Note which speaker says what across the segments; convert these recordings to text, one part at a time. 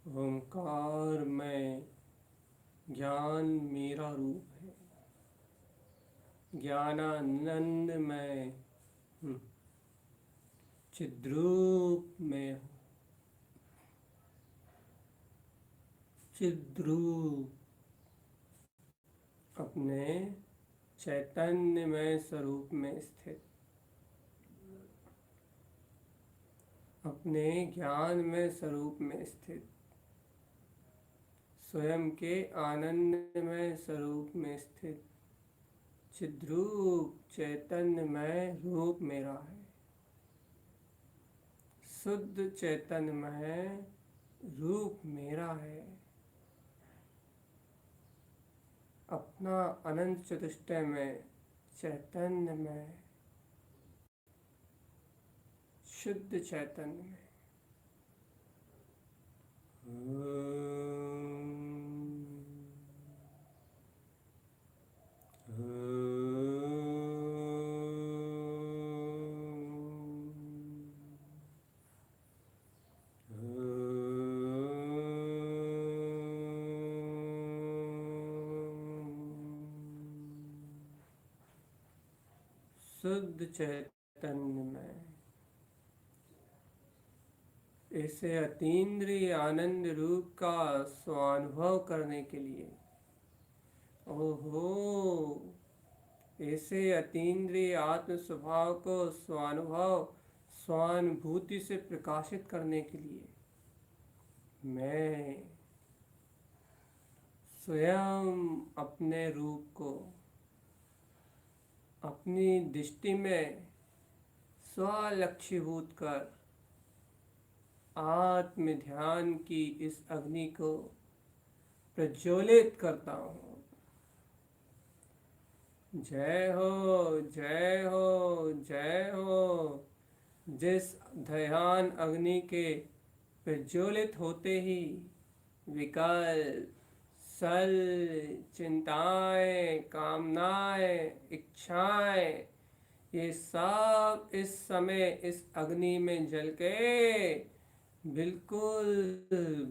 Speaker 1: ओंकार में ज्ञान मेरा रूप है। ज्ञानानंद में चिद्रूप में हूँ। चिद्रूप अपने चैतन्यमय स्वरूप में स्थित, अपने ज्ञान में स्वरूप में स्थित, स्वयं के आनंदमय स्वरूप में स्थित चिद्रूप चैतन्यमय रूप मेरा है। शुद्ध चैतन्यमय रूप मेरा है। अपना अनंत चतुष्टय में चैतन्य में शुद्ध चैतन्य में शुद्ध चैतन्य में ऐसे अतीन्द्रिय आनंद रूप का स्वानुभव करने के लिए, ओहो, ऐसे अतीन्द्रिय आत्म स्वभाव को स्वानुभव स्वानुभूति से प्रकाशित करने के लिए मैं स्वयं अपने रूप को अपनी दृष्टि में स्वलक्षीभूत कर आत्म ध्यान की इस अग्नि को प्रज्वलित करता हूँ। जय हो, जय हो, जय हो। जिस ध्यान अग्नि के प्रज्वलित होते ही विकल्प, सल, चिंताएं, कामनाएं, इच्छाएं, ये सब इस समय इस अग्नि में जल के बिल्कुल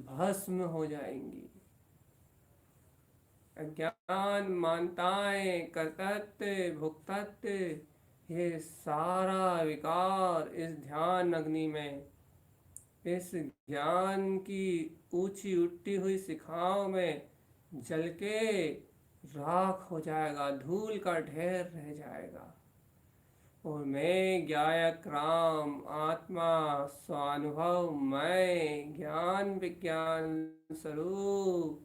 Speaker 1: भस्म हो जाएंगी। अज्ञान, मानताएं, कर्तृत्व, भोक्तृत्व, ये सारा विकार इस ध्यान अग्नि में, इस ज्ञान की ऊंची उठती हुई शिखाओं में जल के राख हो जाएगा, धूल का ढेर रह जाएगा। और मैं ज्ञायक राम आत्मा स्वानुभव मैं ज्ञान विज्ञान स्वरूप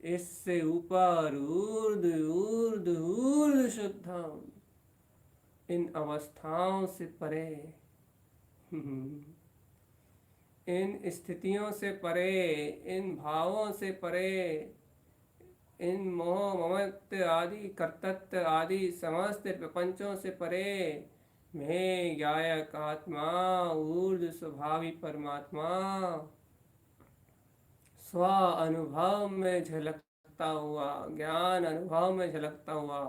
Speaker 1: इससे ऊपर ऊर्ध ऊर्ध ऊर्ध शुद्धम, इन अवस्थाओं से परे, इन स्थितियों से परे, इन भावों से परे, इन मोह ममत्व आदि कर्तृत्व आदि समस्त प्रपंचों से परे मैं गायक आत्मा ऊर्ध्व स्वभावी परमात्मा स्व अनुभव में झलकता हुआ, ज्ञान अनुभव में झलकता हुआ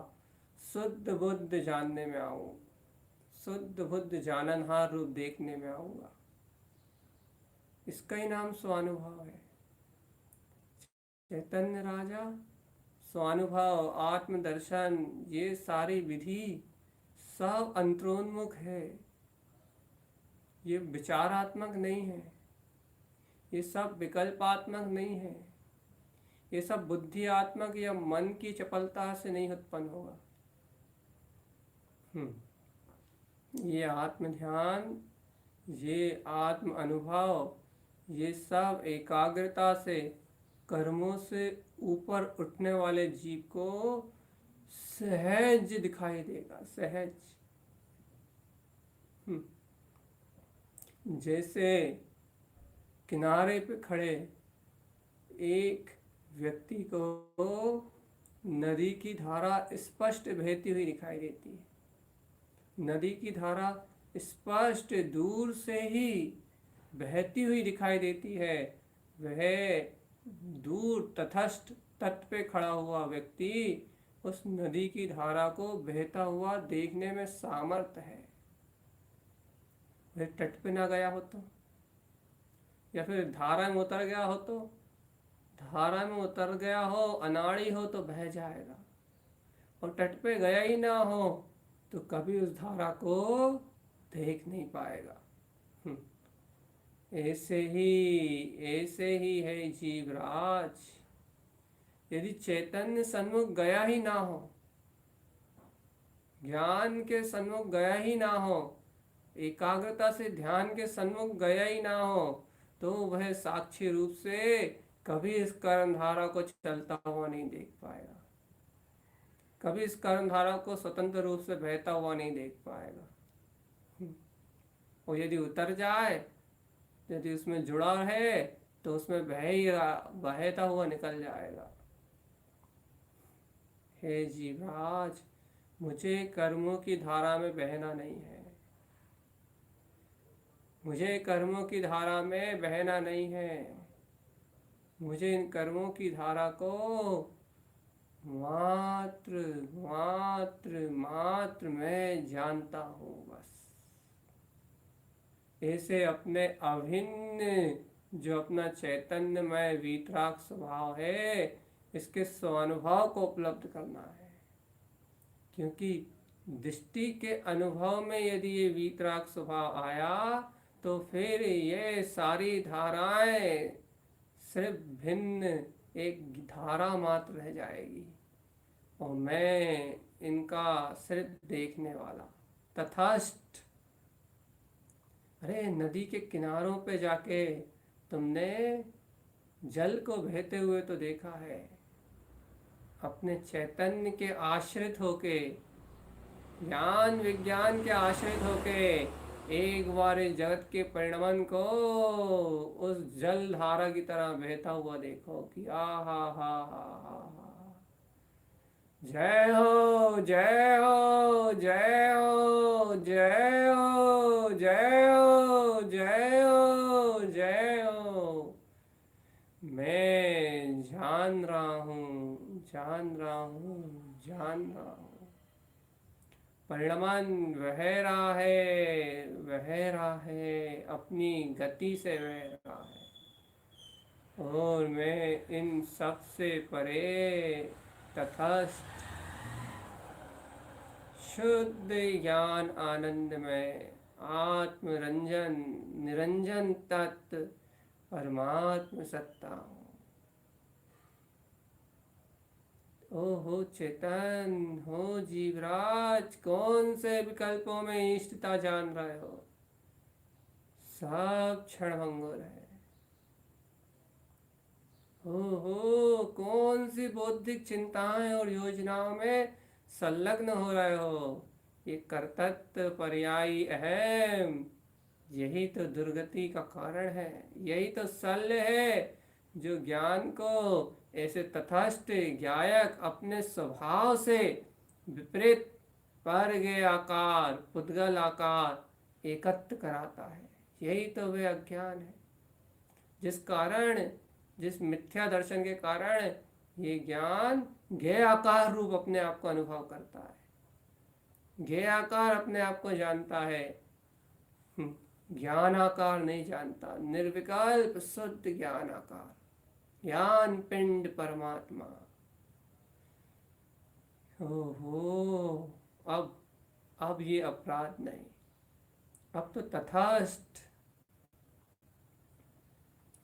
Speaker 1: शुद्ध बुद्ध जानने में आऊँ, शुद्ध बुद्ध जाननहार रूप देखने में आऊँगा। इसका ही नाम स्वानुभव है। चैतन्य राजा स्वानुभव, आत्मदर्शन, ये सारी विधि सब अंतरोन्मुख है। ये विचारात्मक नहीं है, ये सब विकल्पात्मक नहीं है, ये सब बुद्धियात्मक या मन की चपलता से नहीं उत्पन्न होगा। ये आत्म ध्यान, ये आत्म अनुभव, ये सब एकाग्रता से कर्मों से ऊपर उठने वाले जीव को सहज दिखाई देगा। सहज, जैसे किनारे पे खड़े एक व्यक्ति को नदी की धारा स्पष्ट बहती हुई दिखाई देती है। नदी की धारा स्पष्ट दूर से ही बहती हुई दिखाई देती है। वह दूर तटस्थ तट पे खड़ा हुआ व्यक्ति उस नदी की धारा को बहता हुआ देखने में सामर्थ है। वह तट पे ना गया हो तो या फिर धारा में उतर गया हो तो, धारा में उतर गया हो, अनाड़ी हो तो बह जाएगा, और तट पे गया ही ना हो तो कभी उस धारा को देख नहीं पाएगा। हम्म, ऐसे ही है जीवराज। यदि चैतन्य सन्मुख गया ही ना हो, ज्ञान के सन्मुख गया ही ना हो, एकाग्रता से ध्यान के सन्मुख गया ही ना हो, तो वह साक्षी रूप से कभी इस कर्म धारा को चलता हुआ नहीं देख पाएगा, कभी इस कर्म धारा को स्वतंत्र रूप से बहता हुआ नहीं देख पाएगा। और यदि उतर जाए, यदि उसमें जुड़ा है, तो उसमें बहता हुआ निकल जाएगा। हे जीवराज, मुझे कर्मों की धारा में बहना नहीं है, मुझे कर्मों की धारा में बहना नहीं है। मुझे इन कर्मों की धारा को मात्र मात्र मात्र मैं जानता हूँ बस। ऐसे अपने अभिन्न जो अपना चैतन्यमय वीतराग स्वभाव है, इसके स्वानुभव को उपलब्ध करना है। क्योंकि दृष्टि के अनुभव में यदि ये वीतराग स्वभाव आया, तो फिर ये सारी धाराएं सिर्फ भिन्न एक धारा मात्र रह जाएगी, और मैं इनका सिर्फ देखने वाला तथास्थ। अरे नदी के किनारों पे जाके तुमने जल को बहते हुए तो देखा है, अपने चैतन्य के आश्रित होके, ज्ञान विज्ञान के आश्रित होके एक बार इस जगत के परिणमन को उस जल धारा की तरह बहता हुआ देखो कि आ हा। जय हो जय हो जय हो जय हो जय हो जय हो जय हो। मैं जान रहा हूँ, जान रहा हूँ, जान रहा हूँ। परिणमन वह रहा है, अपनी गति से बह रहा है, और मैं इन सब से परे तटस्थ शुद्ध ज्ञान आनंद में आत्मरंजन निरंजन तत्व परमात्म सत्ता हूँ। ओहो चेतन हो जीवराज, कौन से विकल्पों में इष्टता जान रहे हो? सब क्षणभंगुर है। ओहो कौन सी बौद्धिक चिंताएं और योजनाओं में संलग्न हो रहे हो? ये कर्तव्य पर्यायी अहम, यही तो दुर्गति का कारण है, यही तो शल्य है जो ज्ञान को ऐसे तथास्थ ज्ञायक अपने स्वभाव से विपरीत पर गे आकार पुद्गल आकार एकत्र कराता है। यही तो वे अज्ञान है जिस कारण, जिस मिथ्या दर्शन के कारण ये ज्ञान ज्ञेय आकार रूप अपने आप को अनुभव करता है, ज्ञेय आकार अपने आप को जानता है, ज्ञान आकार नहीं जानता। निर्विकल्प शुद्ध ज्ञान आकार, ज्ञान पिंड परमात्मा। ओहो अब ये अपराध नहीं, अब तो तथास्थ,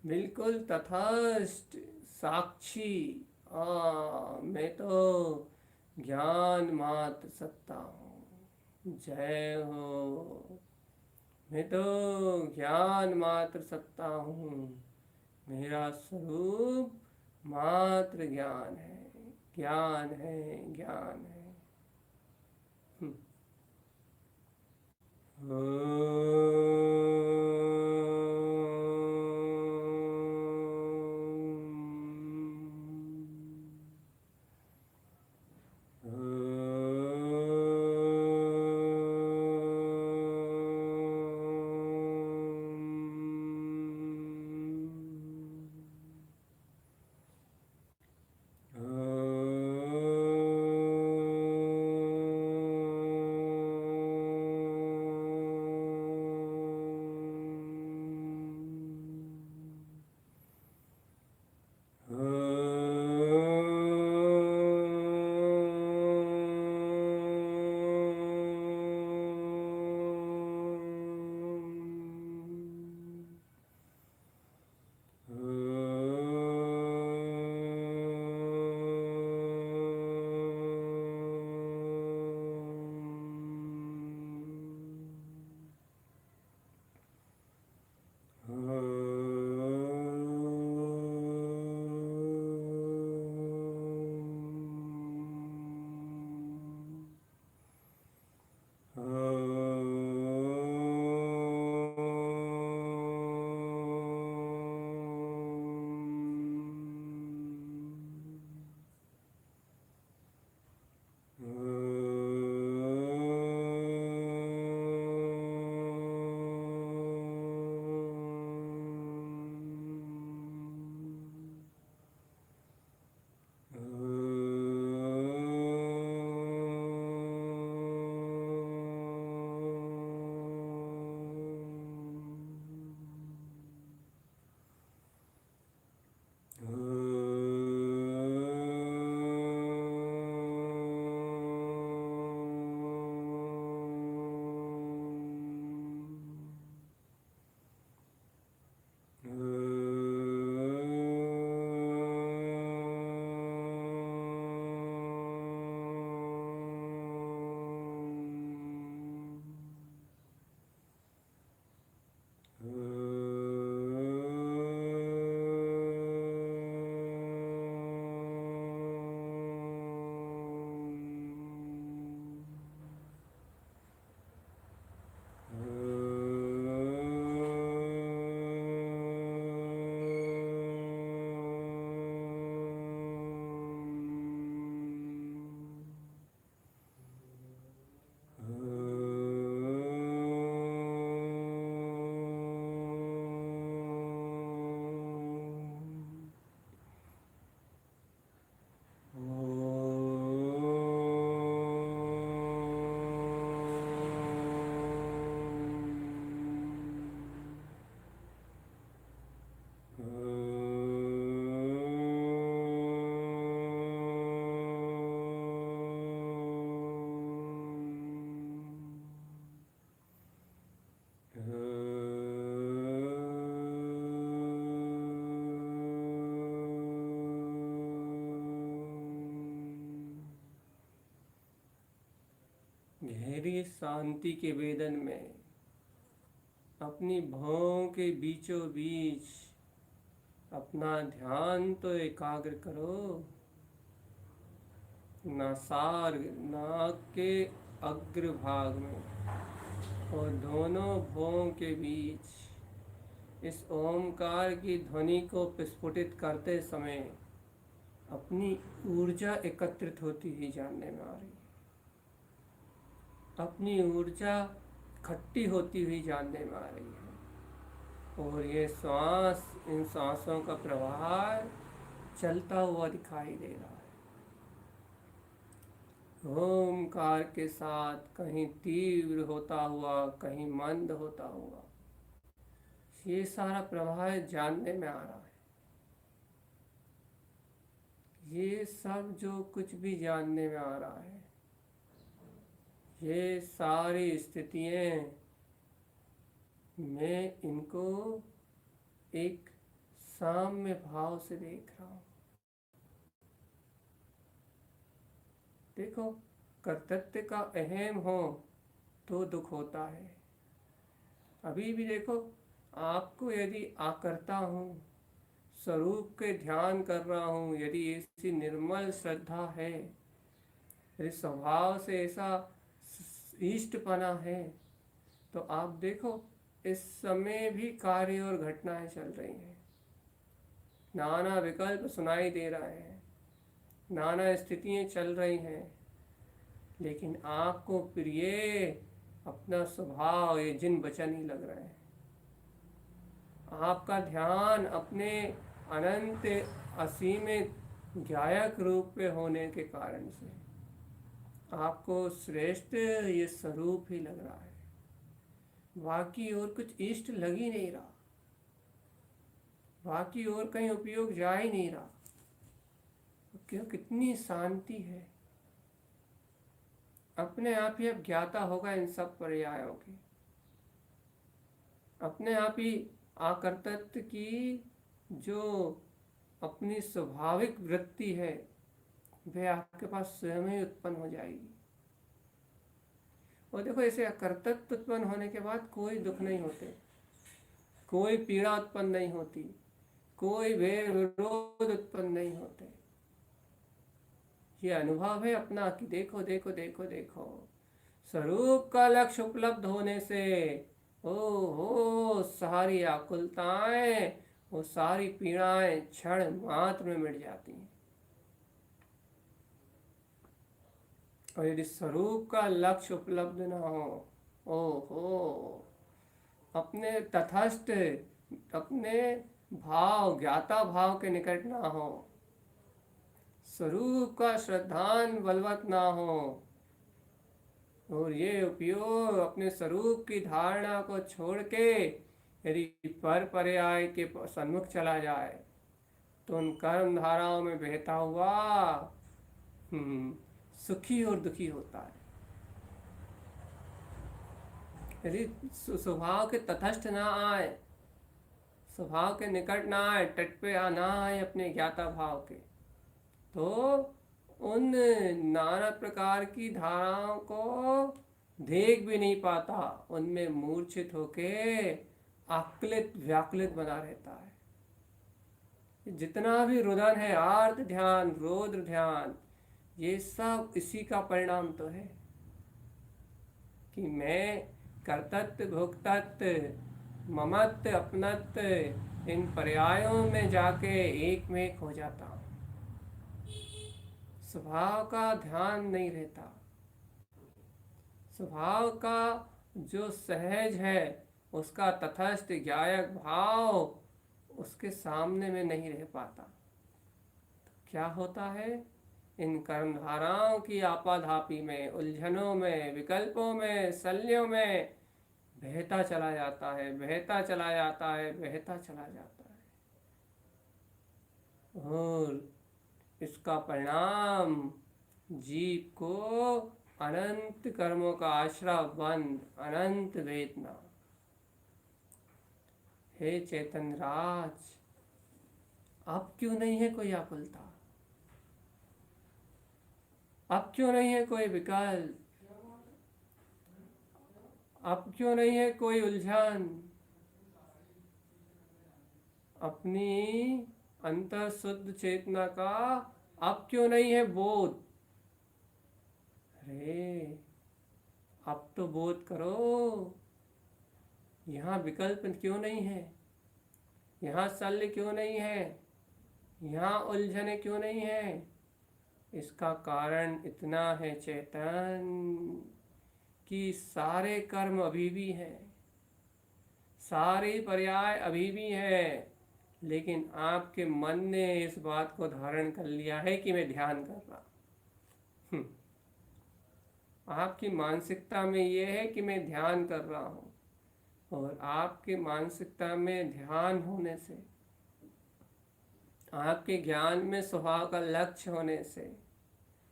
Speaker 1: बिल्कुल तथास्थ साक्षी। मैं तो ज्ञान मात्र सत्ता हूँ। जय हो, मैं तो ज्ञान मात्र सत्ता हूँ, मेरा स्वरूप मात्र ज्ञान है, ज्ञान है, ज्ञान है। गहरी शांति के वेदन में अपनी भौं के बीचों बीच अपना ध्यान तो एकाग्र करो। नाक के अग्रभाग में और दोनों भौं के बीच इस ओमकार की ध्वनि को प्रस्फुटित करते समय अपनी ऊर्जा एकत्रित होती हुई जानने में आ रही है। अपनी ऊर्जा इकट्ठी होती हुई जानने में आ रही है और ये श्वास, इन सांसों का प्रवाह चलता हुआ दिखाई दे रहा है। ओमकार के साथ कहीं तीव्र होता हुआ, कहीं मंद होता हुआ, ये सारा प्रवाह जानने में आ रहा है। ये सब जो कुछ भी जानने में आ रहा है, ये सारी स्थितियाँ मैं इनको एक साम्य भाव से देख रहा हूँ। देखो, कर्तव्य का अहम हो तो दुख होता है। अभी भी देखो, आपको यदि आकर्ता हूँ, स्वरूप के ध्यान कर रहा हूँ, यदि ऐसी निर्मल श्रद्धा है, यदि स्वभाव से ऐसा इष्टपना है, तो आप देखो इस समय भी कार्य और घटनाएं चल रही हैं। नाना विकल्प सुनाई दे रहे हैं, नाना स्थितियाँ चल रही हैं, लेकिन आपको प्रिय अपना स्वभाव ये जिन वचन ही लग रहे हैं। आपका ध्यान अपने अनंत असीमित गायक रूप पे होने के कारण से आपको श्रेष्ठ ये स्वरूप ही लग रहा है। बाकी और कुछ इष्ट लग ही नहीं रहा, बाकी और कहीं उपयोग जा ही नहीं रहा। क्यों? कितनी शांति है। अपने आप ही अब ज्ञाता होगा इन सब पर्यायों की। अपने आप ही आकर्तृत्व की जो अपनी स्वाभाविक वृत्ति है वह आपके पास स्वयं ही उत्पन्न हो जाएगी। और देखो, ऐसे अकर्तृत्व उत्पन्न होने के बाद कोई दुख नहीं होते, कोई पीड़ा उत्पन्न नहीं होती, कोई वैर विरोध उत्पन्न नहीं होते। ये अनुभव है अपना कि देखो देखो देखो देखो, स्वरूप का लक्ष्य उपलब्ध होने से ओ हो सारी आकुलताएं, वो सारी पीड़ाएं क्षण मात्र में मिट जाती हैं। और यदि स्वरूप का लक्ष्य उपलब्ध ना हो, ओहो, अपने तटस्थ, अपने भाव, ज्ञाता भाव के निकट ना हो, स्वरूप का श्रद्धान बलवत ना हो, और ये उपयोग अपने स्वरूप की धारणा को छोड़ के यदि पर पर्याय के सन्मुख चला जाए तो उन कर्म धाराओं में बहता हुआ सुखी और दुखी होता है। यदि स्वभाव के तटस्थ ना आए, स्वभाव के निकट ना आए, तट पे ना आए अपने ज्ञाता भाव के, तो उन नाना प्रकार की धाराओं को देख भी नहीं पाता, उनमें मूर्छित होके आकुलित व्याकुलित बना रहता है। जितना भी रुदन है, आर्त ध्यान, रौद्र ध्यान, ये सब इसी का परिणाम तो है कि मैं कर्तृत्व, भोक्तृत्व, ममत्व, अपनत्व, इन पर्यायों में जाके एक में एक हो जाता हूँ। स्वभाव का ध्यान नहीं रहता, स्वभाव का जो सहज है उसका तटस्थ गायक भाव उसके सामने में नहीं रह पाता। तो क्या होता है, इन कर्मधाराओं की आपाधापी में, उलझनों में, विकल्पों में, शल्यों में बहता चला जाता है, बहता चला जाता है, बहता चला जाता है। और इसका परिणाम जीव को अनंत कर्मों का आश्रय बंद, अनंत वेदना। हे चैतन्य राज, अब क्यों नहीं है कोई आकुलता, अब क्यों नहीं है कोई विकल्प, अब क्यों नहीं है कोई उलझन, अपनी अंतर शुद्ध चेतना का अब क्यों नहीं है बोध। अरे अब तो बोध करो, यहाँ विकल्प क्यों नहीं है, यहाँ शल्य क्यों नहीं है, यहाँ उलझने क्यों नहीं है। इसका कारण इतना है चेतन कि सारे कर्म अभी भी हैं, सारे पर्याय अभी भी हैं, लेकिन आपके मन ने इस बात को धारण कर लिया है कि मैं ध्यान कर रहा हूँ। आपकी मानसिकता में ये है कि मैं ध्यान कर रहा हूँ, और आपकी मानसिकता में ध्यान होने से, आपके ज्ञान में स्वभाव का लक्ष्य होने से,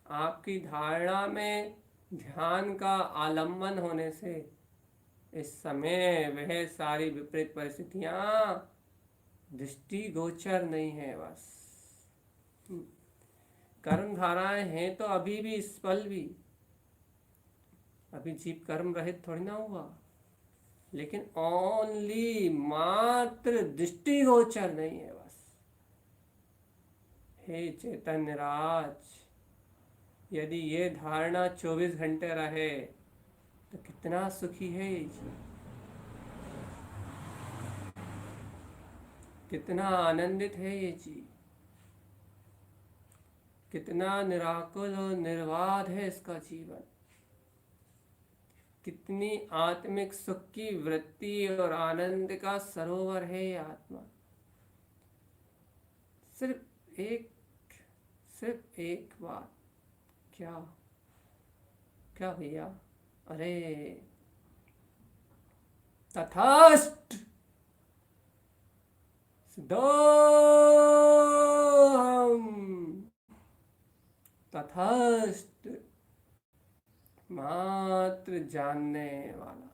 Speaker 1: आपकी धारणा में ध्यान का आलम्बन होने से इस समय वह सारी विपरीत परिस्थितियां दृष्टि गोचर नहीं है। बस कर्म धाराएं हैं तो अभी भी, इस पल भी, अभी जीव कर्म रहित थोड़ी ना हुआ, लेकिन ओनली मात्र दृष्टि गोचर नहीं है बस। हे चैतन्य राज, यदि ये धारणा 24 घंटे रहे तो कितना सुखी है ये जीव, कितना आनंदित है ये जीव, कितना निराकुल और निर्बाध है इसका जीवन, कितनी आत्मिक सुख की वृत्ति और आनंद का सरोवर है ये आत्मा। सिर्फ एक बात, क्या क्या भैया, अरे तथास्तु सिद्धोहम, तथास्तु मात्र जानने वाला,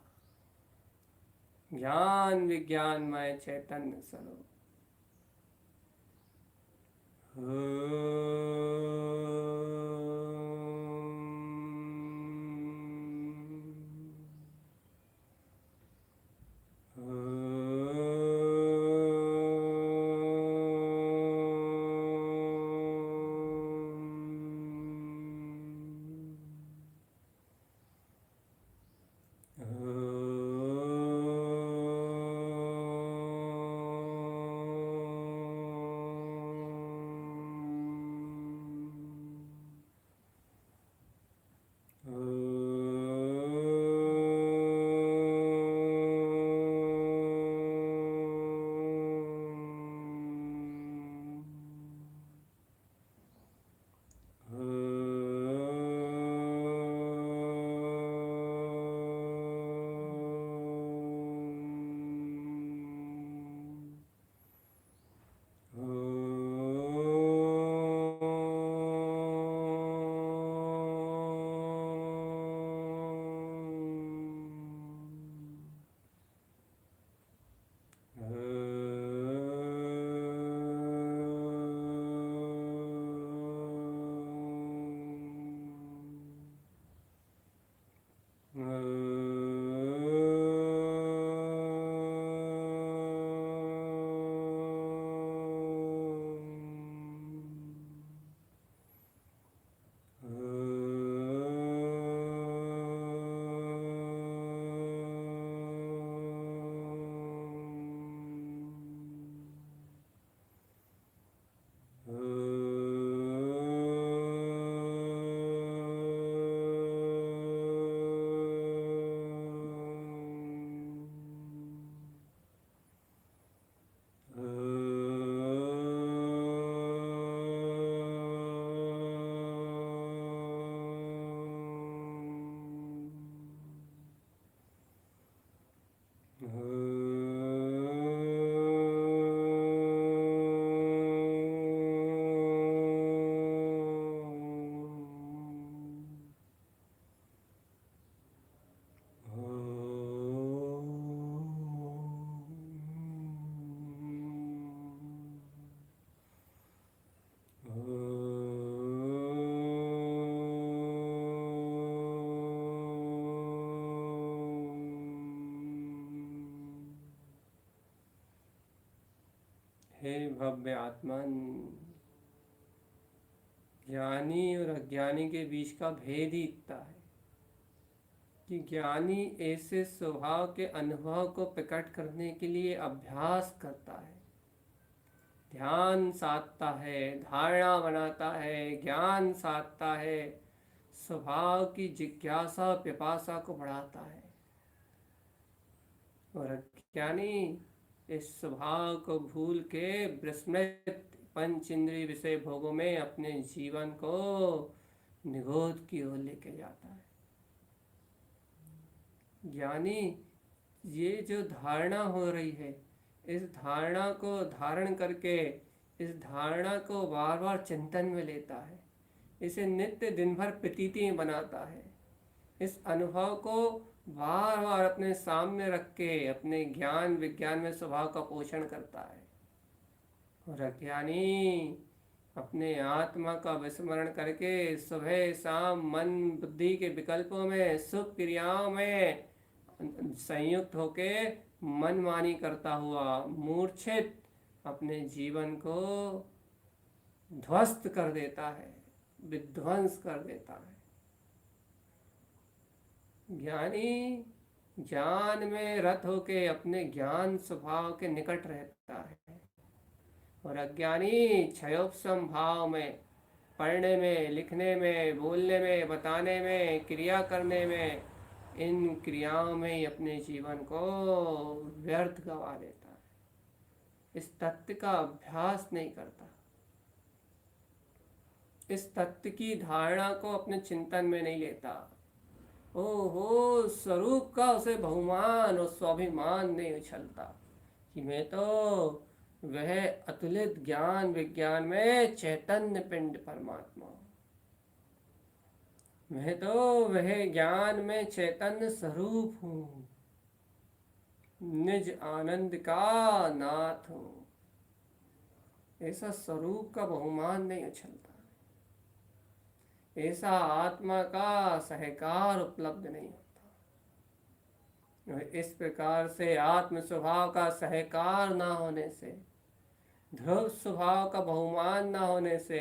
Speaker 1: ज्ञान विज्ञानमय चैतन्य स्वरूप। भव्य आत्मन। ज्ञानी और अज्ञानी के बीच का भेद ही इतना है कि ज्ञानी ऐसे स्वभाव के अनुभव को प्रकट करने के लिए अभ्यास करता है, ध्यान साधता है, धारणा बनाता है, ज्ञान साधता है, स्वभाव की जिज्ञासा पिपासा को बढ़ाता है। और अज्ञानी इस स्वभाव को भूल के विस्मृत पंच इंद्रिय विषय भोगों में अपने जीवन को निगोद की ओर लेके जाता है। ज्ञानी ये जो धारणा हो रही है, इस धारणा को धारण करके इस धारणा को बार बार चिंतन में लेता है, इसे नित्य दिन भर प्रतीति बनाता है, इस अनुभव को बार बार अपने सामने रख के अपने ज्ञान विज्ञान में स्वभाव का पोषण करता है। और अज्ञानी अपने आत्मा का विस्मरण करके सुबह शाम मन बुद्धि के विकल्पों में सुख क्रियाओं में संयुक्त होके मनमानी करता हुआ मूर्छित अपने जीवन को ध्वस्त कर देता है, विध्वंस कर देता है। ज्ञानी ज्ञान में रत होके अपने ज्ञान स्वभाव के निकट रहता है, और अज्ञानी क्षयोपम भाव में, पढ़ने में, लिखने में, बोलने में, बताने में, क्रिया करने में, इन क्रियाओं में ही अपने जीवन को व्यर्थ गवा देता है। इस तत्व का अभ्यास नहीं करता, इस तत्व की धारणा को अपने चिंतन में नहीं लेता। ओहो, स्वरूप का उसे बहुमान और स्वाभिमान नहीं उछलता कि मैं तो वह अतुलित ज्ञान विज्ञान में चैतन्य पिंड परमात्मा हूँ, मैं तो वह ज्ञान में चैतन्य स्वरूप हूँ, निज आनंद का नाथ हूँ। ऐसा स्वरूप का बहुमान नहीं उछलता, ऐसा आत्मा का सहकार उपलब्ध नहीं होता। इस प्रकार से आत्म स्वभाव का सहकार ना होने से, ध्रुव स्वभाव का बहुमान ना होने से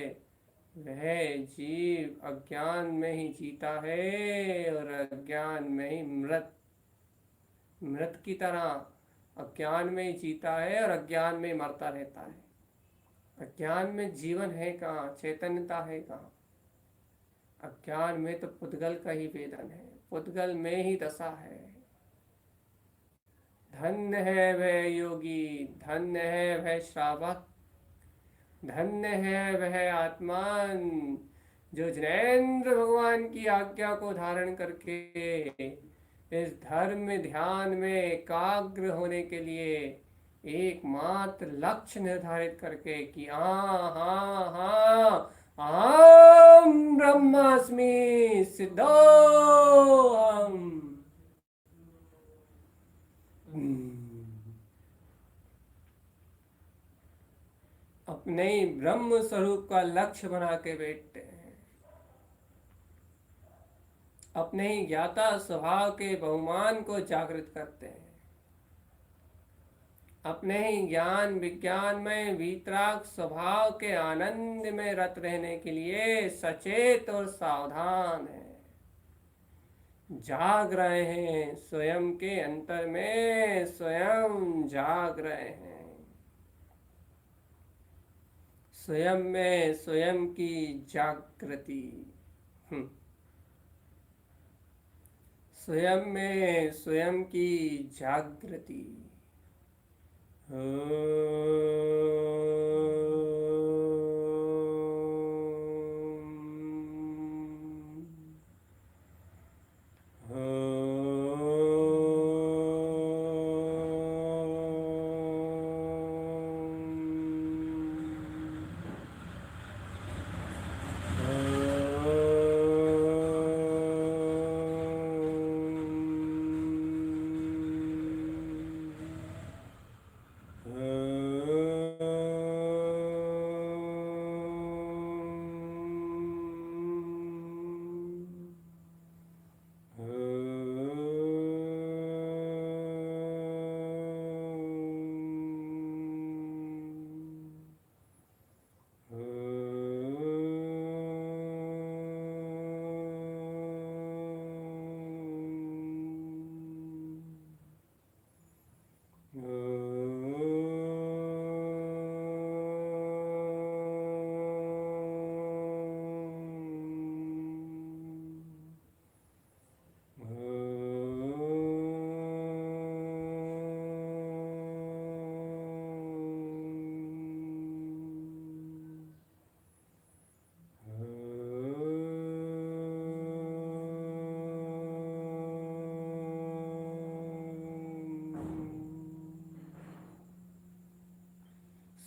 Speaker 1: वह जीव अज्ञान में ही जीता है, और अज्ञान में ही मृत की तरह अज्ञान में ही जीता है और अज्ञान में ही मरता रहता है। अज्ञान में जीवन है कहाँ, चैतन्यता है कहाँ? अज्ञान में तो पुद्गल का ही वेदन है, पुद्गल में ही दशा है। धन्य है वह योगी, धन्य है वह श्रावक, धन्य है वह आत्मान जो जिनेंद्र भगवान की आज्ञा को धारण करके इस धर्म ध्यान में एकाग्र होने के लिए एकमात्र लक्ष्य निर्धारित करके कि हाँ अहम ब्रह्मास्मि सिद्धोहम, अपने ही ब्रह्म स्वरूप का लक्ष्य बना के बैठते हैं, अपने ही ज्ञाता स्वभाव के बहुमान को जागृत करते हैं, अपने ही ज्ञान विज्ञान में वीतराग स्वभाव के आनंद में रत रहने के लिए सचेत और सावधान है, जाग रहे हैं, स्वयं के अंतर में स्वयं जाग रहे हैं, स्वयं में स्वयं की जागृति, स्वयं में स्वयं की जागृति।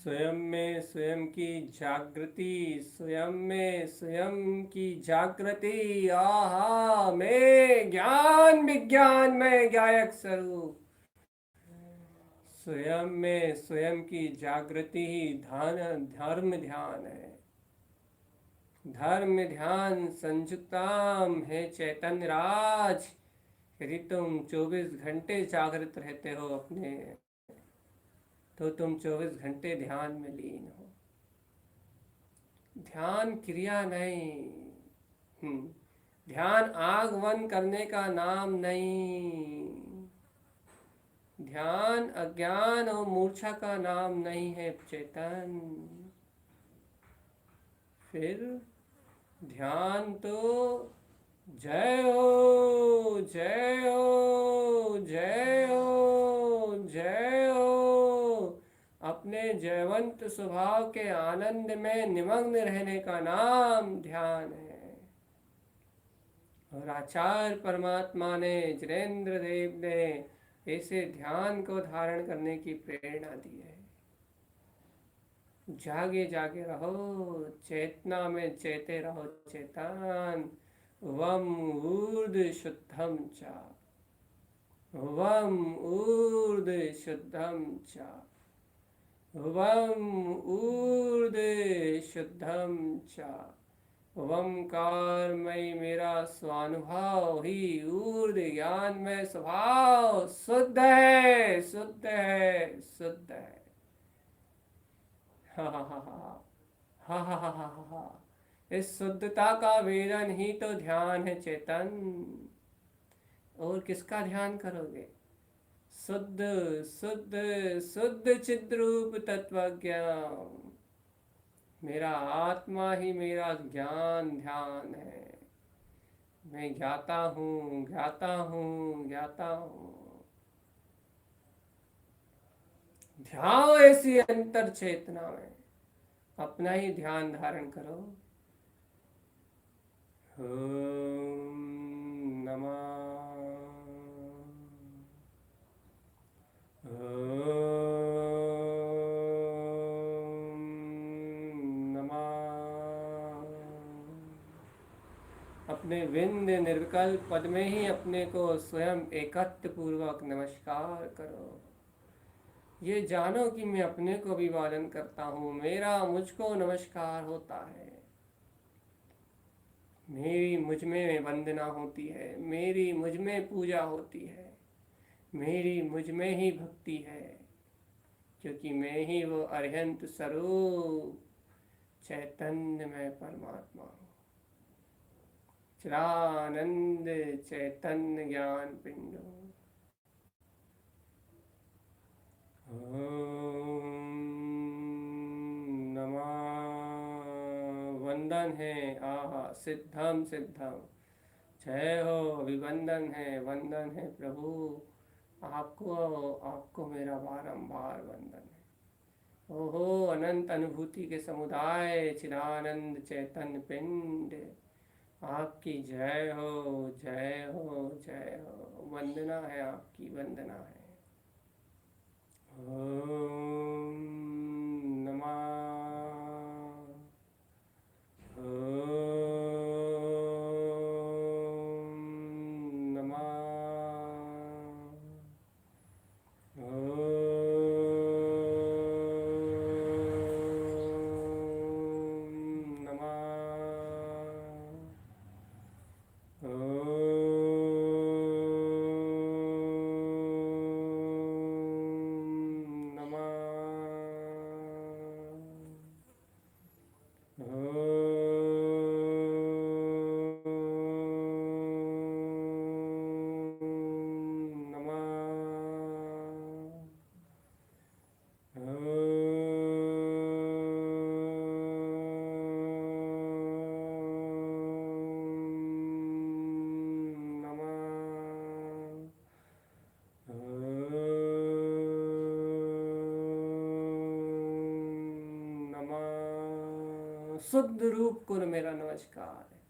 Speaker 1: स्वयं में स्वयं की जागृति, स्वयं में स्वयं की जागृति। आहा, मैं ज्ञान विज्ञान में गायक स्वरूप। स्वयं में स्वयं की जागृति ही धर्म ध्यान है। धर्म ध्यान संयुक्ताम है चैतन्य राज। यदि तुम 24 घंटे जागृत रहते हो अपने, तो तुम 24 घंटे ध्यान में लीन हो। ध्यान क्रिया नहीं। ध्यान आग बंद करने का नाम नहीं। ध्यान अज्ञान और मूर्छा का नाम नहीं है चेतन। फिर ध्यान तो जय हो, जय हो, जय हो, जय हो। अपने जयवंत स्वभाव के आनंद में निमग्न रहने का नाम ध्यान है। और आचार्य परमात्मा ने, जिनेन्द्र देव ने ऐसे ध्यान को धारण करने की प्रेरणा दी है। जागे जागे रहो, चेतना में चेते रहो चेतन। वम ऊर्ध शुद्धम च, वम ऊर्ध शुद्धम च, वम ऊर्ध शुद्धम च। ओंकार में मेरा स्वानुभाव ही ऊर्ध ज्ञान में स्वभाव शुद्ध है, शुद्ध है, शुद्ध है। हा हा हा हा हा हा हा हा। इस शुद्धता का वेदन ही तो ध्यान है चेतन। और किसका ध्यान करोगे? शुद्ध शुद्ध शुद्ध चिद्रूप तत्व ज्ञान। मेरा आत्मा ही मेरा ज्ञान ध्यान है। मैं ज्ञाता हूँ, ज्ञाता हूँ, ज्ञाता हूँ। ध्यान ऐसी अंतर चेतना में अपना ही ध्यान धारण करो। ओम नमः, ओम नमः। अपने विंध्य निर्विकल्प पद में ही अपने को स्वयं एकत्व पूर्वक नमस्कार करो। ये जानो कि मैं अपने को अभिवादन करता हूँ, मेरा मुझको नमस्कार होता है। मेरी मुझ में वंदना होती है, मेरी मुझ में पूजा होती है, मेरी मुझ में ही भक्ति है, क्योंकि मैं ही वो अरिहंत स्वरूप चैतन्य में परमात्मा हूँ। चिदानंद चैतन्य ज्ञान पिंड। ओम नमः। वंदन है, आहा, सिद्धम सिद्धम। जय हो, अभिवंदन है, वंदन है प्रभु। आपको मेरा बारंबार वंदन है। ओहो, अनंत अनुभूति के समुदाय चिदानंद चैतन्य पिंड, आपकी जय हो, जय हो, जय हो। वंदना है, आपकी वंदना है। ओम नमः, ओम नमः, ओम नमः, शुद्ध रूप को मेरा नमस्कार है।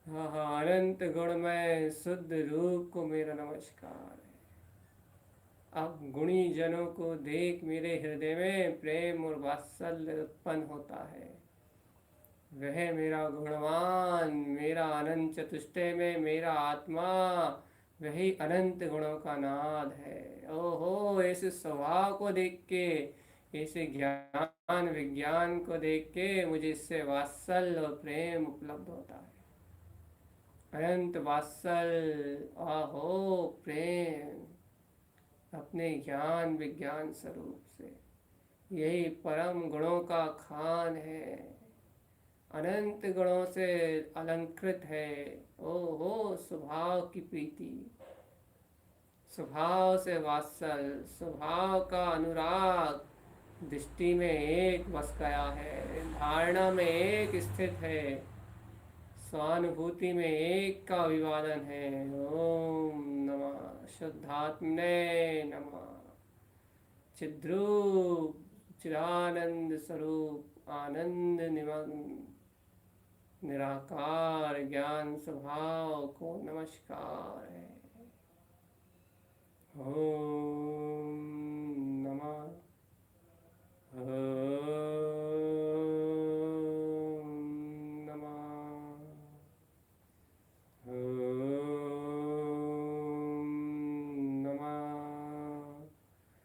Speaker 1: हाँ हाँ, अनंत गुण में शुद्ध रूप को मेरा नमस्कार है। अब गुणी जनों को देख मेरे हृदय में प्रेम और वात्सल्य उत्पन्न होता है। वह मेरा गुणवान, मेरा अनंत चतुष्टय में मेरा आत्मा, वही अनंत गुणों का नाद है। ओहो, ऐसे स्वभाव को देख के, ऐसे ज्ञान विज्ञान को देख के मुझे इससे वात्सल्य और प्रेम उपलब्ध होता है। अनंत वात्सल्य, आहो प्रेम, अपने ज्ञान विज्ञान स्वरूप से। यही परम गुणों का खान है, अनंत गुणों से अलंकृत है। ओहो, स्वभाव की प्रीति, स्वभाव से वात्सल्य, स्वभाव का अनुराग, दृष्टि में एक बस गया है, धारणा में एक स्थित है, स्वानुभूति में एक का अभिवादन है। ओम नमः शुद्धात्मने नमः। चिद्रूप चिदानंद स्वरूप आनंद निमग्न निराकार ज्ञान स्वभाव को नमस्कार है। ओम नमः। ओम नमः। ओम नमः। ओम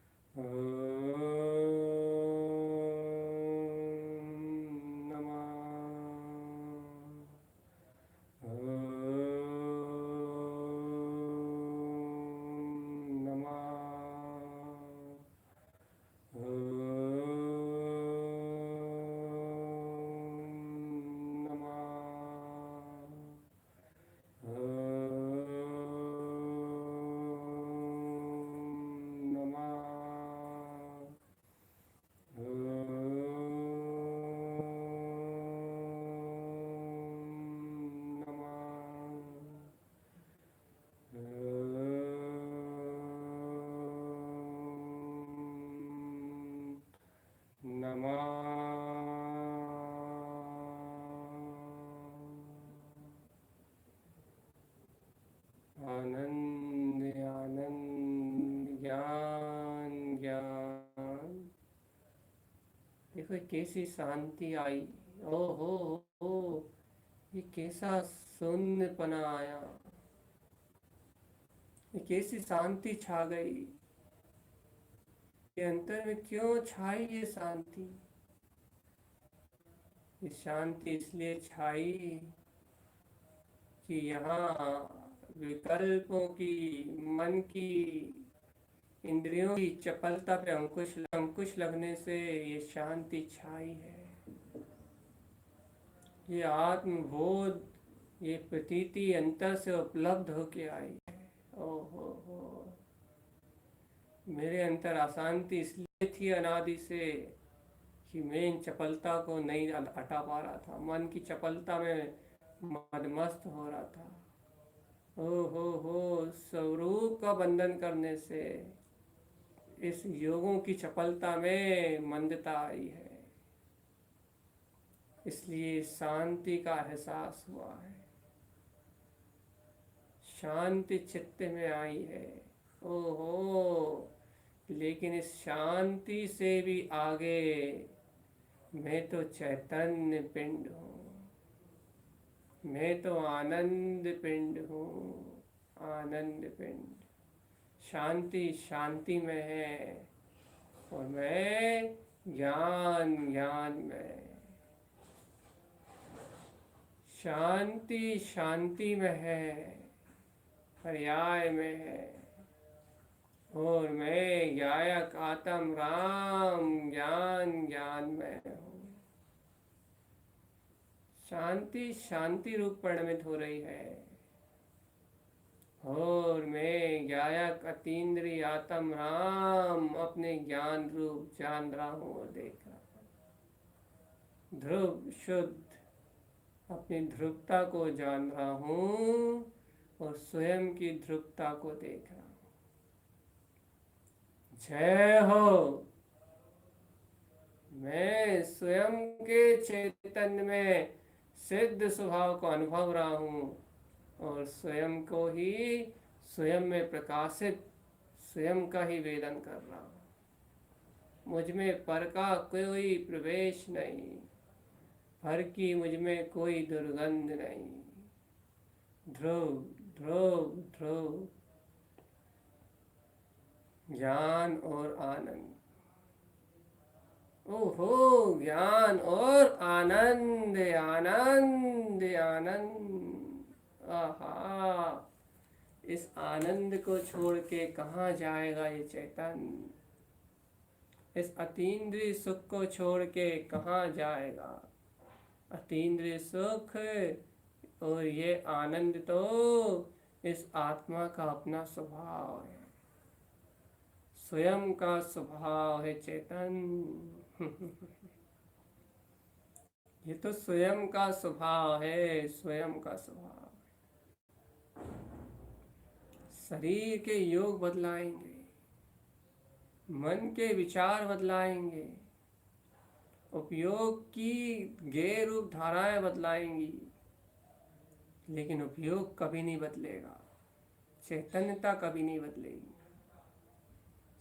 Speaker 1: आनंद आनंद ज्ञान ज्ञान। देखो कैसी शांति आई। ओ हो, ये कैसा शून्यपना आया, ये कैसी शांति छा गई। ये अंतर में क्यों छाई ये शांति? ये शांति इसलिए छाई कि यहाँ विकल्पों की, मन की, इंद्रियों की चपलता पे अंकुश लगने से ये शांति छाई है। ये आत्मबोध, ये प्रतीति अंतर से उपलब्ध होके आई है। ओहो हो, मेरे अंतर अशांति इसलिए थी अनादि से कि मैं इन चपलता को नहीं हटा पा रहा था, मन की चपलता में मदमस्त हो रहा था। हो, स्वरूप का बंधन करने से इस योगों की चपलता में मंदता आई है, इसलिए शांति का एहसास हुआ है, शांति चित्त में आई है। ओहो, लेकिन इस शांति से भी आगे मैं तो चैतन्य पिंड हूँ, मैं तो आनंद पिंड हूँ, आनंद पिंड। शांति शांति में है और मैं ज्ञान ज्ञान में। शांति शांति में है, पर्याय में है, और मैं ज्ञायक आत्म राम ज्ञान ज्ञान में हूँ। शांति शांति रूप परिणमित हो रही है और मैं ज्ञायक अतीन्द्रिय आत्म राम अपने ज्ञान रूप जान रहा हूँ और देख रहा हूँ। ध्रुव शुद्ध अपनी ध्रुवता को जान रहा हूँ और स्वयं की ध्रुवता को देख रहा हूँ। जय हो। मैं स्वयं के चैतन्य में सिद्ध स्वभाव को अनुभव रहा हूँ और स्वयं को ही स्वयं में प्रकाशित स्वयं का ही वेदन कर रहा हूँ। मुझ में पर का कोई प्रवेश नहीं, पर की मुझ में कोई दुर्गंध नहीं। ध्रुव ध्रुव ध्रुव, ज्ञान और आनंद। ओहो, ज्ञान और आनंद आनंद आनंद। आहा, इस आनंद को छोड़ के कहाँ जाएगा ये चैतन्य? इस अतीन्द्रिय सुख को छोड़ के कहाँ जाएगा? अतीन्द्रिय सुख और ये आनंद तो इस आत्मा का अपना स्वभाव है, स्वयं का स्वभाव है चेतन। ये तो स्वयं का स्वभाव है, स्वयं का स्वभाव। शरीर के योग बदलाएंगे, मन के विचार बदलाएंगे, उपयोग की गेय रूप धाराएं बदलाएंगी, लेकिन उपयोग कभी नहीं बदलेगा, चैतन्यता कभी नहीं बदलेगी,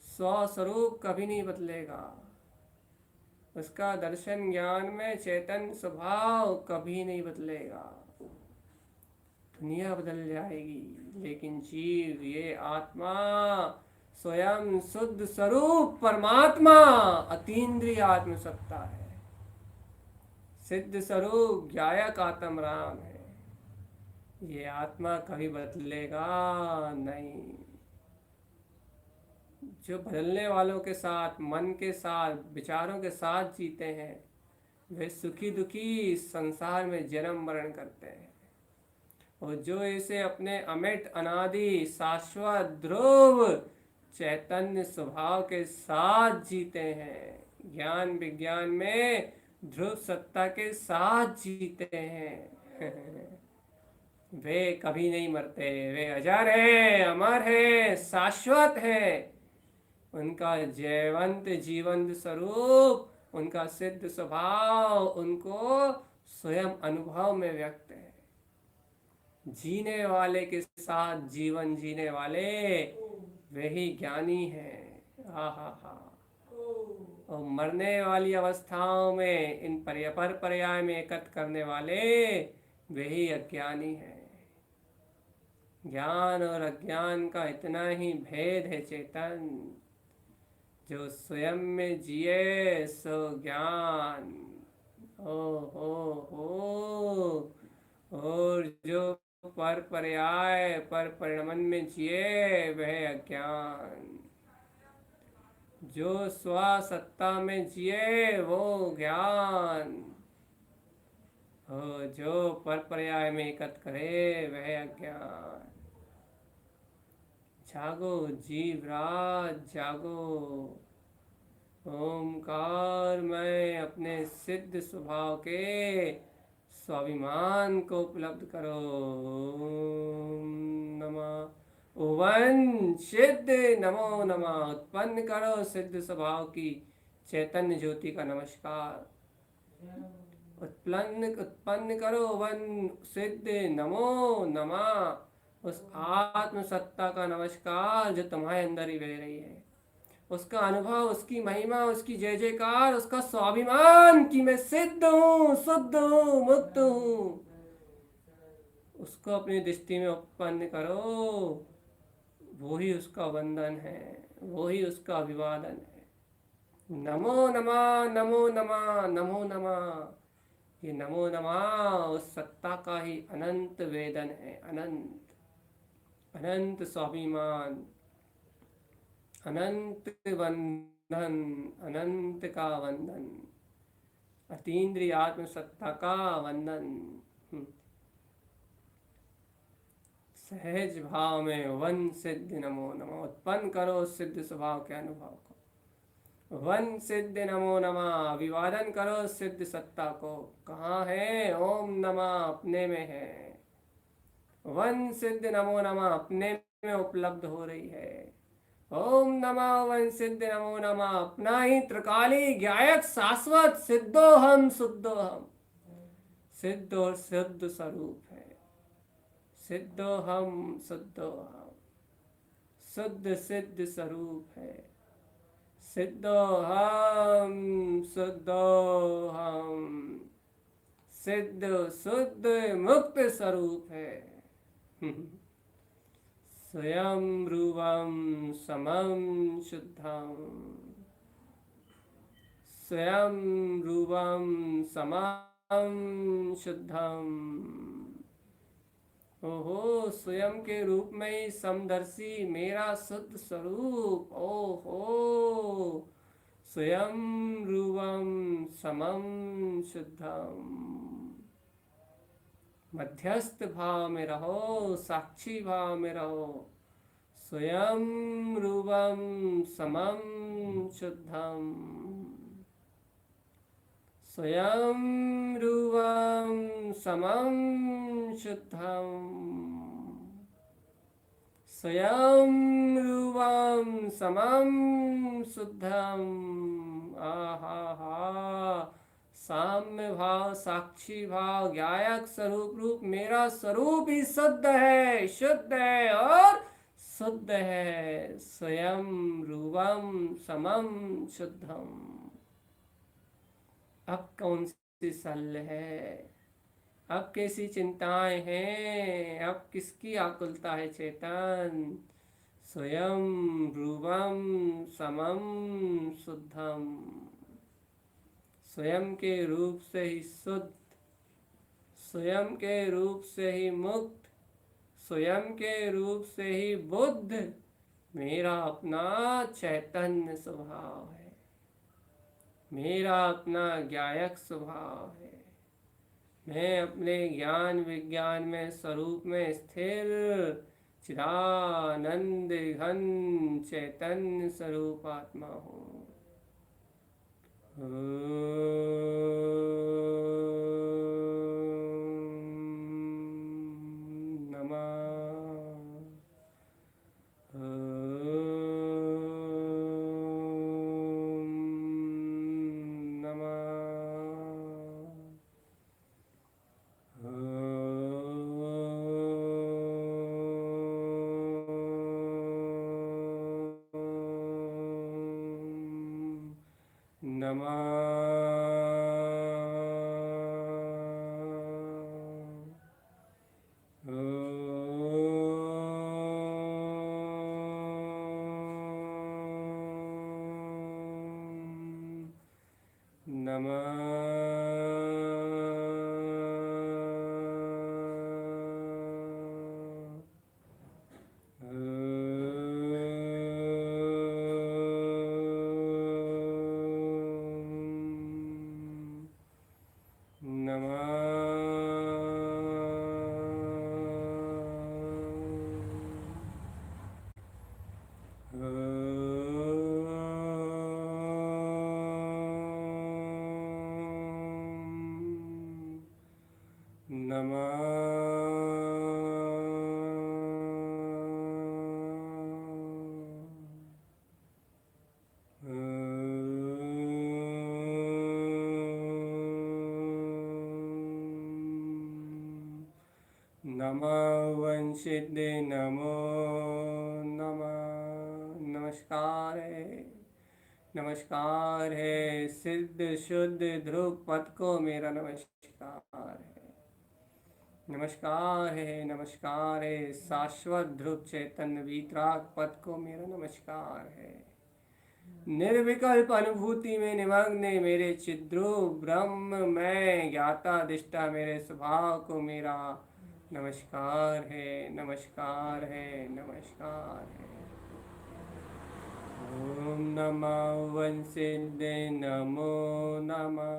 Speaker 1: स्वस्वरूप कभी नहीं बदलेगा, उसका दर्शन ज्ञान में चैतन्य स्वभाव कभी नहीं बदलेगा। दुनिया बदल जाएगी, लेकिन जीव, ये आत्मा स्वयं शुद्ध स्वरूप परमात्मा अतीन्द्रिय आत्मसत्ता है, सिद्ध स्वरूप गायक आत्म राम है। ये आत्मा कभी बदलेगा नहीं। जो बदलने वालों के साथ, मन के साथ, विचारों के साथ जीते हैं, वे सुखी दुखी संसार में जन्म मरण करते हैं। और जो इसे अपने अमिट अनादि शाश्वत ध्रुव चैतन्य स्वभाव के साथ जीते हैं, ज्ञान विज्ञान में ध्रुव सत्ता के साथ जीते हैं, वे कभी नहीं मरते, वे अजर हैं, अमर हैं, शाश्वत हैं। उनका जयवंत जीवंत स्वरूप, उनका सिद्ध स्वभाव उनको स्वयं अनुभव में व्यक्त है। जीने वाले के साथ जीवन जीने वाले वे ही ज्ञानी हैं। हा। और मरने वाली अवस्थाओं में इन पर्याय में एकत्र करने वाले वे ही अज्ञानी हैं। ज्ञान और अज्ञान का इतना ही भेद है चेतन। जो स्वयं में जिए सो ज्ञान, हो। और जो पर पर्याय पर परिणमन में जिए वह अज्ञान। जो स्व सत्ता में जिए वो ज्ञान, हो जो पर पर्याय में एकत्र करे वह अज्ञान। जागो जीवराज जागो, ओमकार में अपने सिद्ध स्वभाव के स्वाभिमान को उपलब्ध करो। नमः ओवन सिद्ध नमो नमः। उत्पन्न करो सिद्ध स्वभाव की चैतन्य ज्योति का नमस्कार। उत्पन्न करो वन सिद्ध नमो नमः। उस आत्म सत्ता का नमस्कार जो तुम्हारे अंदर ही बह रही है, उसका अनुभव, उसकी महिमा, उसकी जय जयकार, उसका स्वाभिमान कि मैं सिद्ध हूँ, शुद्ध हूँ, मुक्त हूँ, उसको अपनी दृष्टि में उत्पन्न करो। वो ही उसका वंदन है, वो ही उसका अभिवादन है। नमो नमः नमो नमः नमो नमः। ये नमो नमः उस सत्ता का ही अनंत वेदन है, अनंत अनंत स्वाभिमान, अनंत वंदन, अनंत का वंदन, अतीन्द्रिय आत्म सत्ता का वंदन। सहज भाव में वन सिद्ध नमो नमः। उत्पन्न करो सिद्ध स्वभाव के अनुभव को। वन सिद्ध नमो नमः। अभिवादन करो सिद्ध सत्ता को। कहाँ है? ओम नमः अपने में है। वन सिद्ध नमो नमः अपने में उपलब्ध हो रही है। ओम नमः वन सिद्ध नमो नमः अपना ही त्रिकाली ज्ञायक शाश्वत सिद्धोहम शुद्धोहम, सिद्ध और शुद्ध स्वरूप है। सिद्धोहम शुद्धोहम, शुद्ध सिद्ध स्वरूप है। सिद्धोहम शुद्धोहम, सिद्ध शुद्ध मुक्त स्वरूप है। स्वयं रूपम समम शुद्धम, स्वयं रूपम समम शुद्धम। ओहो, स्वयं के रूप में ही समदर्शी मेरा शुद्ध स्वरूप। ओहो, स्वयं रूपम समम शुद्धम। मध्यस्थ भाव में रहो, साक्षी भाव में रहो। स्वयं रूपम समम शुद्धम, स्वयं रूपम समम शुद्धम, स्वयं रूपम समम शुद्धम। आहा हा, साम्य भाव, साक्षी भाव, ज्ञायक स्वरूप रूप मेरा स्वरूप ही शुद्ध है, शुद्ध है और शुद्ध है। स्वयं रूपम समम शुद्धम। अब कौन सी सल है, अब कैसी चिंताएं हैं, अब किसकी आकुलता है चेतन। स्वयं रूपम समम शुद्धम, स्वयं के रूप से ही शुद्ध, स्वयं के रूप से ही मुक्त, स्वयं के रूप से ही बुद्ध मेरा अपना चैतन्य स्वभाव है, मेरा अपना ज्ञायक स्वभाव है। मैं अपने ज्ञान विज्ञान में स्वरूप में स्थिर चिदानंद घन चैतन्य स्वरूप आत्मा हूँ। नमः वंशिदे नमो नमः। नमस्कार है, नमस्कार है। सिद्ध शुद्ध ध्रुव पद को मेरा नमस्कार है, नमस्कार है, नमस्कार है। शाश्वत ध्रुव चैतन्य वीतराग पद को मेरा नमस्कार है। निर्विकल्प अनुभूति में निमग्न मेरे चिद्रूप ब्रह्म मैं ज्ञाता दिष्टा मेरे स्वभाव को मेरा नमस्कार है, नमस्कार है, नमस्कार है। ओम नमः वंशिदे नमो नमः,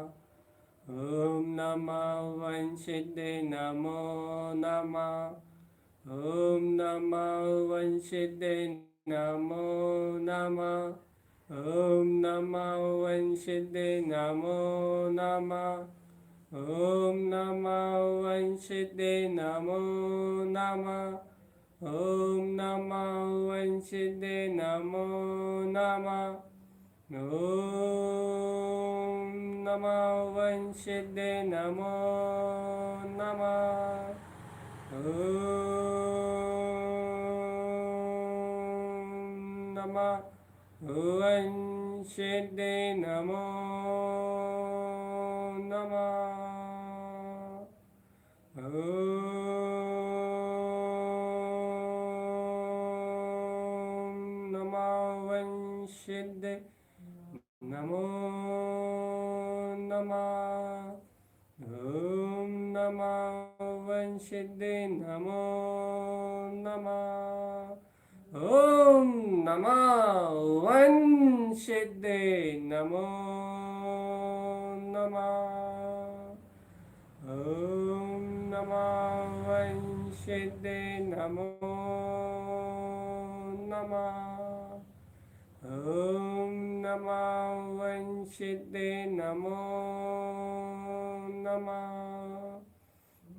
Speaker 1: ओम नमः वंशिदे नमो नमः, ओम नमः वंशिदे नमो नमः, ओम नमः वंशिदे नमो नमः, ओम नमः वंशिदे नमो नमः, ओम नमः वंशिदे नमो नमः, ओम नमः वंशिदे नमो नमः, ओम ओम सिद्धे नमो नमः। ओम नमः ओम सिद्धे नमो नमः। ओम नमः ओम सिद्धे नमो नमः। ओम नमः ओम सिद्धे नमो नमः। ओम नमः ओम सिद्धे नमो नमः। ओम नमः ओम सिद्धे नमो नमः।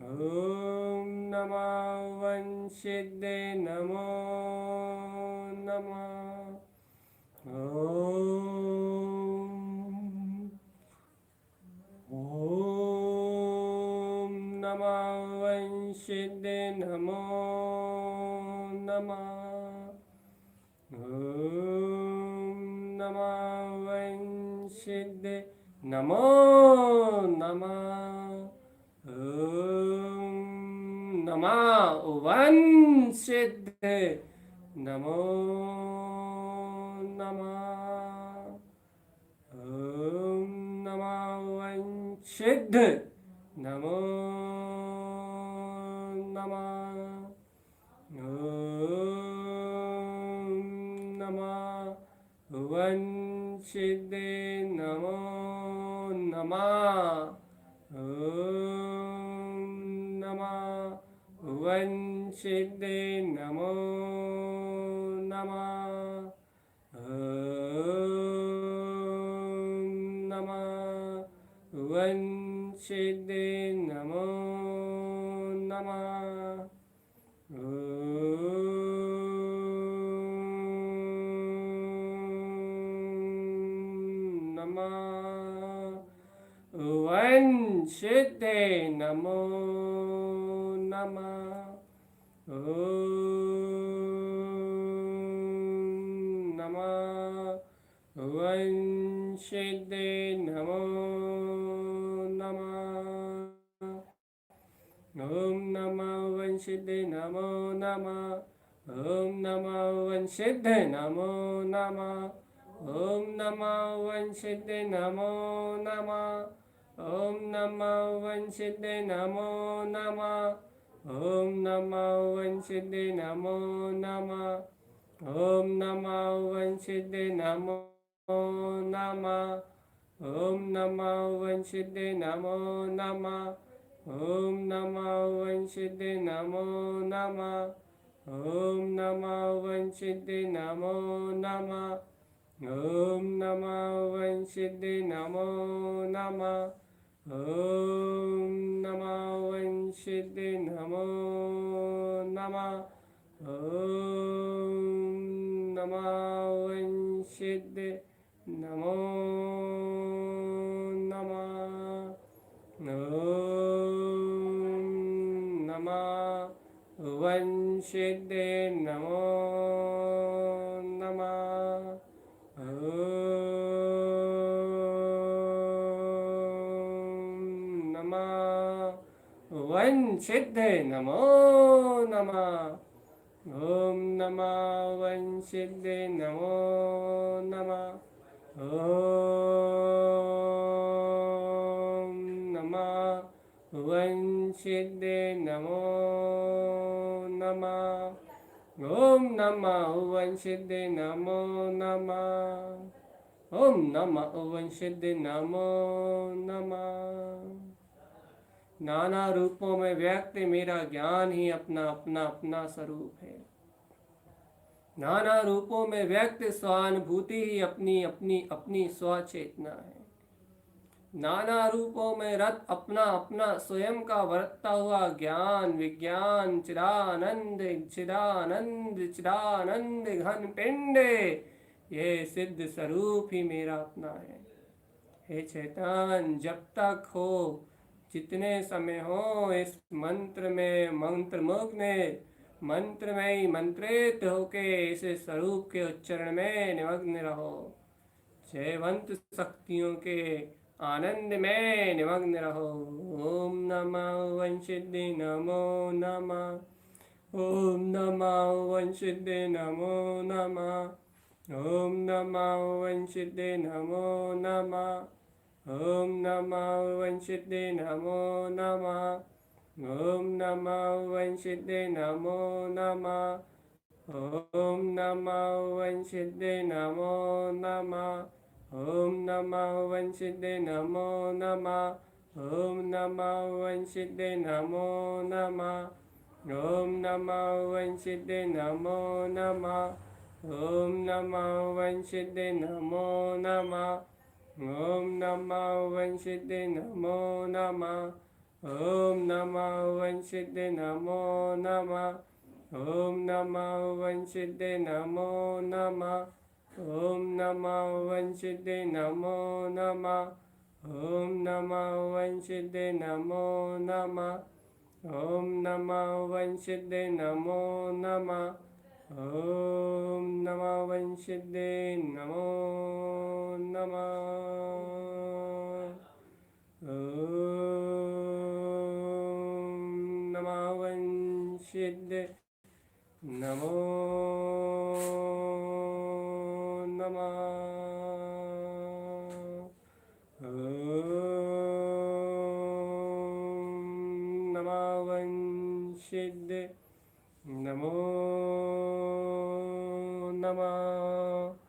Speaker 1: ओम नमः ओम सिद्धे नमो नमः। ओम नमः ओम सिद्धे नमो नमः। ओम नमः ओम सिद्धे नमो नमः। ओम नमः ओम सिद्धे नमो नमः। ओम नमः ओम सिद्धे नमो नमः। ओम नमः ओम सिद्धे नमो नमः। ओम नमः ओम सिद्धे नमो नमः। ओम नमः ओम सिद्धे नमो नमः। ओम सिद्धे नमो नमः। ओम नमः ओम सिद्धे नमो नमः। ओम नमः ओम सिद्धे नमो नमः। ओम नमः ओम सिद्धे नमो नमः। ओम नमः ओम सिद्धे नमो नमः। ओम नमः ओम सिद्धे नमो नमः। ओम नमः ओम सिद्धे नमो नमः। ओम नमः ओम सिद्धे नमो नमः। ओम नमः ओम सिद्धे नमो नमः। ओम नमः ओम सिद्धे नमो नमः। ओम नमः ओम सिद्धे नमो नमः। ओम नमः ओम सिद्धे नमो नमः। ओम नमः ओम सिद्धे नमो नमः। ओम नमः ओम सिद्धे नमो नमः। ओम नमः ओम सिद्धे नमो नमः। ओम नमः ओम सिद्धे नमो नमः। ओम नमः ओम सिद्धे नमो नमः। ओम नमः ओम सिद्धे नमो नमः। ओम नमः ओम सिद्धे नमो नमः। ओम नमः ओम सिद्धे नमो नमः। नाना रूपों में व्यक्त मेरा ज्ञान ही अपना अपना अपना स्वरूप है। नाना रूपों में व्यक्त स्वानुभूति ही अपनी अपनी अपनी स्वचेतना है। नाना रूपों में रत अपना अपना स्वयं का वर्तता हुआ ज्ञान विज्ञान चिदानंद चिदानंद चिदानंद घन पिंड, ये सिद्ध स्वरूप ही मेरा अपना है। हे चैतन्य, जब तक हो जितने समय हो इस मंत्र में मंत्रमुग्ध मंत्र में ही मंत्रित होके इस स्वरूप के उच्चारण में निमग्न रहो। जयवंत शक्तियों के आनंद में निमग्न रहो। ओम नमः वंशिद्धि नमो नमः। ओम नमः वंशिद्धि नमो नमः। ओम नमः वंशिद्धि नमो नमः। ओम नमः वंशिद्धि नमो नमः। ओम नमः वंशिद्धि नमो नमः। ओम नमः वंशिद्धि नमो नमः। ओम नमः वंशिद्धि नमो नमः। ओम नमः वंशिद्धि नमो नमः। ओम नमः वंशिद्धि नमो नमः। ओम नमः वंशिद्धि नमो नमः। ओम नमः वंशिद्धि नमो नमः। ओम नमः वंशिद्धि नमो नमः। ओम नमः वंशिद्धि नमो नमः। ओम नमः वंशिद्धि नमो नमः। ओम नमः वंशिद्धि नमो नमः। ओम नमः वंशिद्धि नमो नमः। ओम नमः वंशिद्धि नमो नमः। ओम नमः वंशिद्धि नमो नमः। ओम नमः वंशिद्धि नमो नमः।